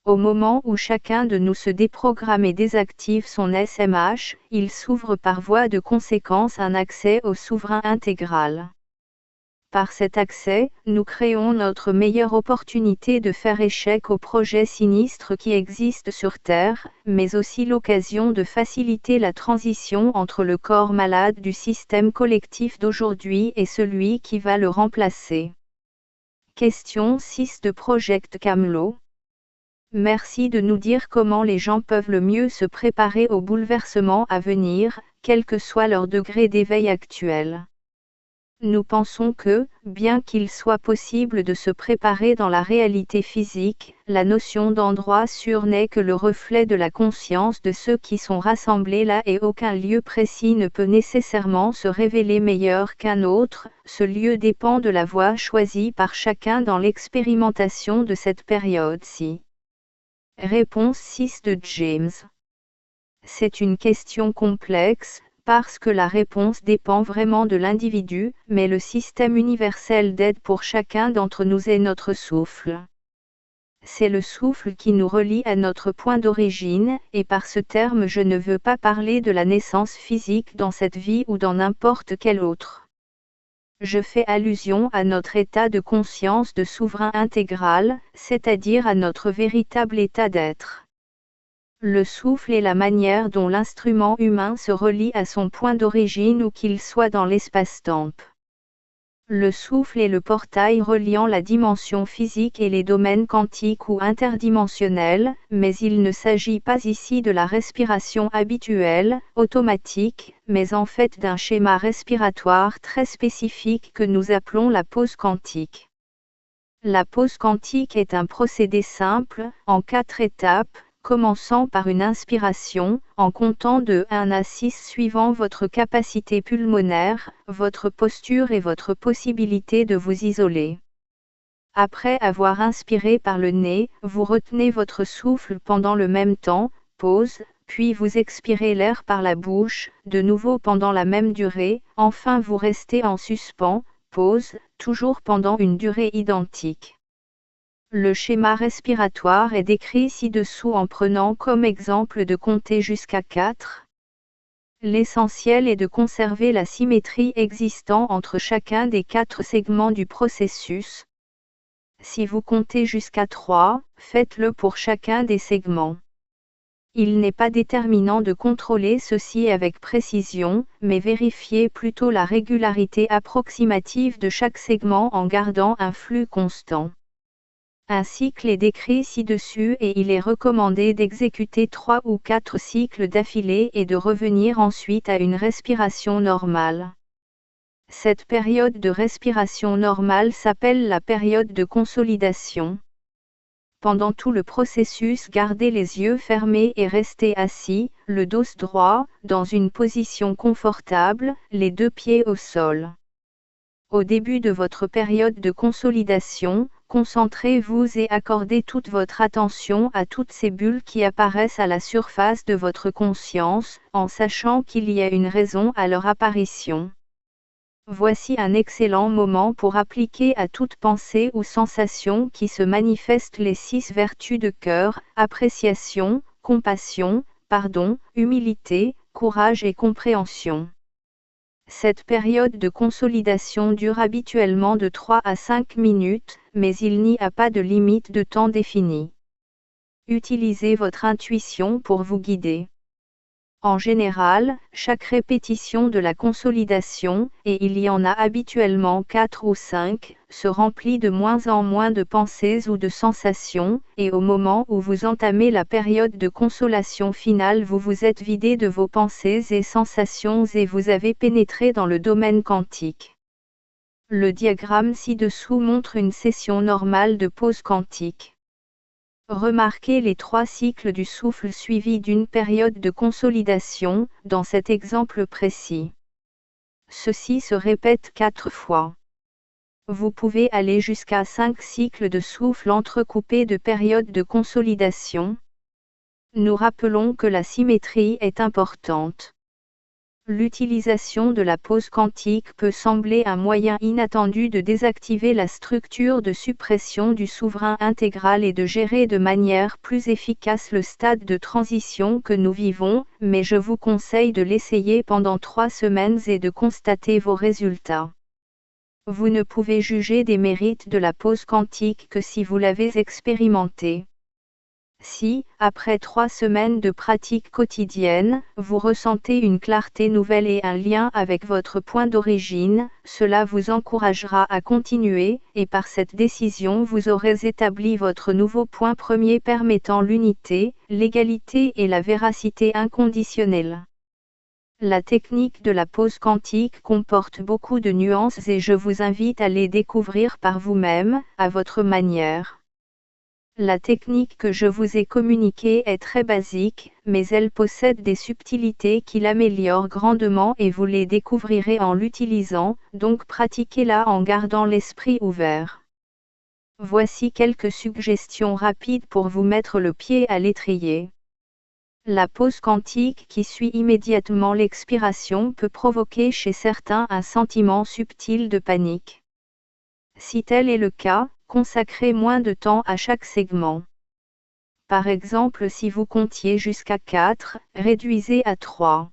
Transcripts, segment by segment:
Au moment où chacun de nous se déprogramme et désactive son SMH, il s'ouvre par voie de conséquence un accès au souverain intégral. Par cet accès, nous créons notre meilleure opportunité de faire échec aux projets sinistres qui existent sur Terre, mais aussi l'occasion de faciliter la transition entre le corps malade du système collectif d'aujourd'hui et celui qui va le remplacer. Question 6 de Project Camelot. Merci de nous dire comment les gens peuvent le mieux se préparer aux bouleversements à venir, quel que soit leur degré d'éveil actuel. Nous pensons que, bien qu'il soit possible de se préparer dans la réalité physique, la notion d'endroit sûr n'est que le reflet de la conscience de ceux qui sont rassemblés là et aucun lieu précis ne peut nécessairement se révéler meilleur qu'un autre, ce lieu dépend de la voie choisie par chacun dans l'expérimentation de cette période-ci. Réponse 6 de James. C'est une question complexe, parce que la réponse dépend vraiment de l'individu, mais le système universel d'aide pour chacun d'entre nous est notre souffle. C'est le souffle qui nous relie à notre point d'origine, et par ce terme je ne veux pas parler de la naissance physique dans cette vie ou dans n'importe quelle autre. Je fais allusion à notre état de conscience de souverain intégral, c'est-à-dire à notre véritable état d'être. Le souffle est la manière dont l'instrument humain se relie à son point d'origine où qu'il soit dans l'espace-temps. Le souffle est le portail reliant la dimension physique et les domaines quantiques ou interdimensionnels, mais il ne s'agit pas ici de la respiration habituelle, automatique, mais en fait d'un schéma respiratoire très spécifique que nous appelons la pause quantique. La pause quantique est un procédé simple, en 4 étapes, commençant par une inspiration, en comptant de 1 à 6 suivant votre capacité pulmonaire, votre posture et votre possibilité de vous isoler. Après avoir inspiré par le nez, vous retenez votre souffle pendant le même temps, pause, puis vous expirez l'air par la bouche, de nouveau pendant la même durée, enfin vous restez en suspens, pause, toujours pendant une durée identique. Le schéma respiratoire est décrit ci-dessous en prenant comme exemple de compter jusqu'à 4. L'essentiel est de conserver la symétrie existant entre chacun des 4 segments du processus. Si vous comptez jusqu'à 3, faites-le pour chacun des segments. Il n'est pas déterminant de contrôler ceci avec précision, mais vérifiez plutôt la régularité approximative de chaque segment en gardant un flux constant. Un cycle est décrit ci-dessus et il est recommandé d'exécuter 3 ou 4 cycles d'affilée et de revenir ensuite à une respiration normale. Cette période de respiration normale s'appelle la période de consolidation. Pendant tout le processus, gardez les yeux fermés et restez assis, le dos droit, dans une position confortable, les 2 pieds au sol. Au début de votre période de consolidation, concentrez-vous et accordez toute votre attention à toutes ces bulles qui apparaissent à la surface de votre conscience, en sachant qu'il y a une raison à leur apparition. Voici un excellent moment pour appliquer à toute pensée ou sensation qui se manifeste les 6 vertus de cœur, appréciation, compassion, pardon, humilité, courage et compréhension. Cette période de consolidation dure habituellement de 3 à 5 minutes, mais il n'y a pas de limite de temps définie. Utilisez votre intuition pour vous guider. En général, chaque répétition de la consolidation, et il y en a habituellement 4 ou 5, se remplit de moins en moins de pensées ou de sensations, et au moment où vous entamez la période de consolation finale vous vous êtes vidé de vos pensées et sensations et vous avez pénétré dans le domaine quantique. Le diagramme ci-dessous montre une session normale de pause quantique. Remarquez les 3 cycles du souffle suivis d'une période de consolidation, dans cet exemple précis. Ceci se répète 4 fois. Vous pouvez aller jusqu'à 5 cycles de souffle entrecoupés de périodes de consolidation. Nous rappelons que la symétrie est importante. L'utilisation de la pause quantique peut sembler un moyen inattendu de désactiver la structure de suppression du souverain intégral et de gérer de manière plus efficace le stade de transition que nous vivons, mais je vous conseille de l'essayer pendant 3 semaines et de constater vos résultats. Vous ne pouvez juger des mérites de la pause quantique que si vous l'avez expérimenté. Si, après 3 semaines de pratique quotidienne, vous ressentez une clarté nouvelle et un lien avec votre point d'origine, cela vous encouragera à continuer, et par cette décision vous aurez établi votre nouveau point premier permettant l'unité, l'égalité et la véracité inconditionnelle. La technique de la pause quantique comporte beaucoup de nuances et je vous invite à les découvrir par vous-même, à votre manière. La technique que je vous ai communiquée est très basique, mais elle possède des subtilités qui l'améliorent grandement et vous les découvrirez en l'utilisant, donc pratiquez-la en gardant l'esprit ouvert. Voici quelques suggestions rapides pour vous mettre le pied à l'étrier. La pause quantique qui suit immédiatement l'expiration peut provoquer chez certains un sentiment subtil de panique. Si tel est le cas, consacrez moins de temps à chaque segment. Par exemple, si vous comptiez jusqu'à 4, réduisez à 3.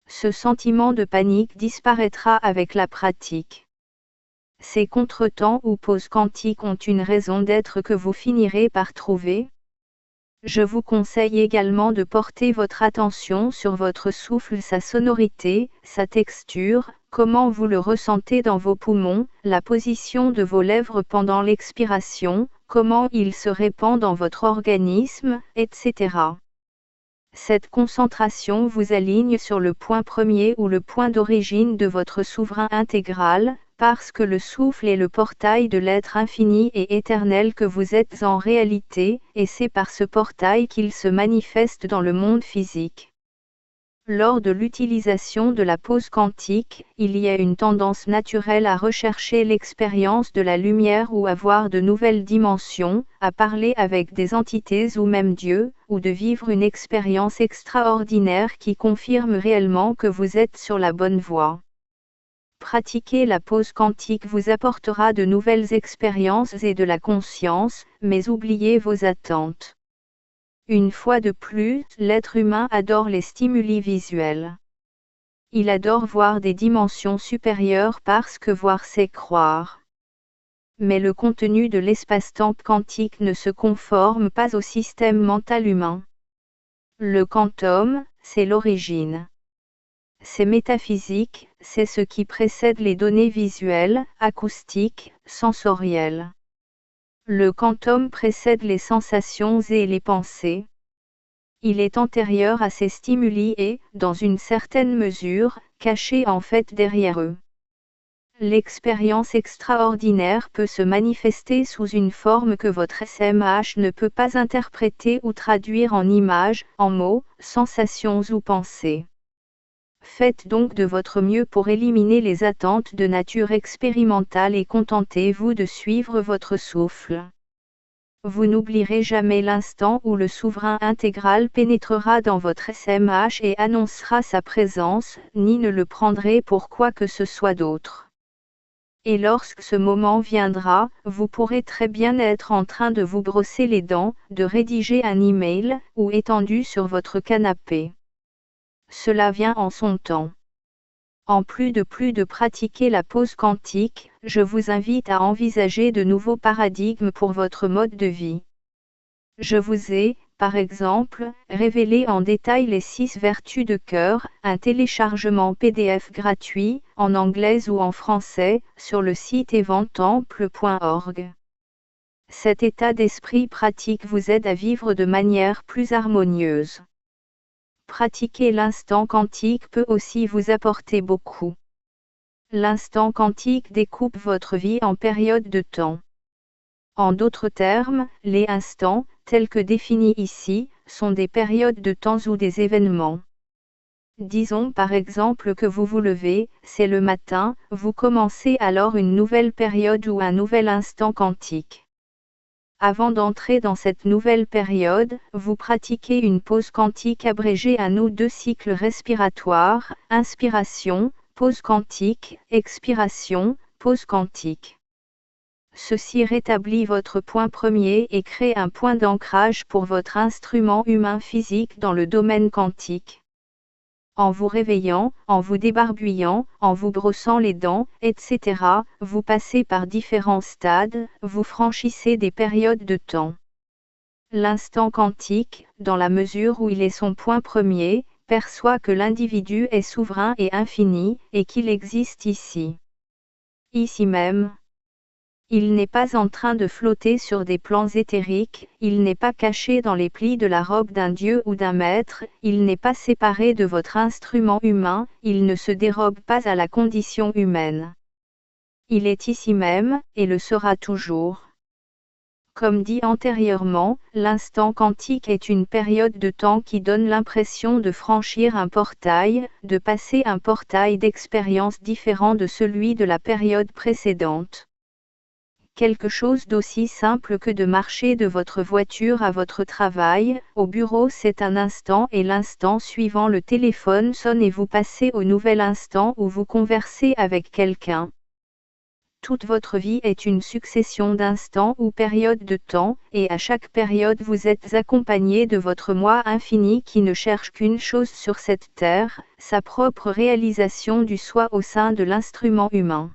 Ce sentiment de panique disparaîtra avec la pratique. Ces contretemps ou pauses quantiques ont une raison d'être que vous finirez par trouver. Je vous conseille également de porter votre attention sur votre souffle, sa sonorité, sa texture, comment vous le ressentez dans vos poumons, la position de vos lèvres pendant l'expiration, comment il se répand dans votre organisme, etc. Cette concentration vous aligne sur le point premier ou le point d'origine de votre souverain intégral, parce que le souffle est le portail de l'être infini et éternel que vous êtes en réalité, et c'est par ce portail qu'il se manifeste dans le monde physique. Lors de l'utilisation de la pause quantique, il y a une tendance naturelle à rechercher l'expérience de la lumière ou à voir de nouvelles dimensions, à parler avec des entités ou même Dieu, ou de vivre une expérience extraordinaire qui confirme réellement que vous êtes sur la bonne voie. Pratiquer la pause quantique vous apportera de nouvelles expériences et de la conscience, mais oubliez vos attentes. Une fois de plus, l'être humain adore les stimuli visuels. Il adore voir des dimensions supérieures parce que voir c'est croire. Mais le contenu de l'espace-temps quantique ne se conforme pas au système mental humain. Le quantum, c'est l'origine. C'est métaphysique, c'est ce qui précède les données visuelles, acoustiques, sensorielles. Le quantum précède les sensations et les pensées. Il est antérieur à ces stimuli et, dans une certaine mesure, caché en fait derrière eux. L'expérience extraordinaire peut se manifester sous une forme que votre SMH ne peut pas interpréter ou traduire en images, en mots, sensations ou pensées. Faites donc de votre mieux pour éliminer les attentes de nature expérimentale et contentez-vous de suivre votre souffle. Vous n'oublierez jamais l'instant où le souverain intégral pénétrera dans votre SMH et annoncera sa présence, ni ne le prendrez pour quoi que ce soit d'autre. Et lorsque ce moment viendra, vous pourrez très bien être en train de vous brosser les dents, de rédiger un email, ou étendu sur votre canapé. Cela vient en son temps. En plus de pratiquer la pause quantique, je vous invite à envisager de nouveaux paradigmes pour votre mode de vie. Je vous ai, par exemple, révélé en détail les 6 vertus de cœur, un téléchargement PDF gratuit, en anglais ou en français, sur le site eventemple.org. Cet état d'esprit pratique vous aide à vivre de manière plus harmonieuse. Pratiquer l'instant quantique peut aussi vous apporter beaucoup. L'instant quantique découpe votre vie en périodes de temps. En d'autres termes, les instants, tels que définis ici, sont des périodes de temps ou des événements. Disons par exemple que vous vous levez, c'est le matin, vous commencez alors une nouvelle période ou un nouvel instant quantique. Avant d'entrer dans cette nouvelle période, vous pratiquez une pause quantique abrégée à nos 2 cycles respiratoires, inspiration, pause quantique, expiration, pause quantique. Ceci rétablit votre point premier et crée un point d'ancrage pour votre instrument humain physique dans le domaine quantique. En vous réveillant, en vous débarbouillant, en vous brossant les dents, etc., vous passez par différents stades, vous franchissez des périodes de temps. L'instant quantique, dans la mesure où il est son point premier, perçoit que l'individu est souverain et infini, et qu'il existe ici. Ici même. Il n'est pas en train de flotter sur des plans éthériques, il n'est pas caché dans les plis de la robe d'un dieu ou d'un maître, il n'est pas séparé de votre instrument humain, il ne se dérobe pas à la condition humaine. Il est ici même, et le sera toujours. Comme dit antérieurement, l'instant quantique est une période de temps qui donne l'impression de franchir un portail, de passer un portail d'expérience différent de celui de la période précédente. Quelque chose d'aussi simple que de marcher de votre voiture à votre travail, au bureau c'est un instant et l'instant suivant le téléphone sonne et vous passez au nouvel instant où vous conversez avec quelqu'un. Toute votre vie est une succession d'instants ou périodes de temps, et à chaque période vous êtes accompagné de votre moi infini qui ne cherche qu'une chose sur cette terre, sa propre réalisation du soi au sein de l'instrument humain.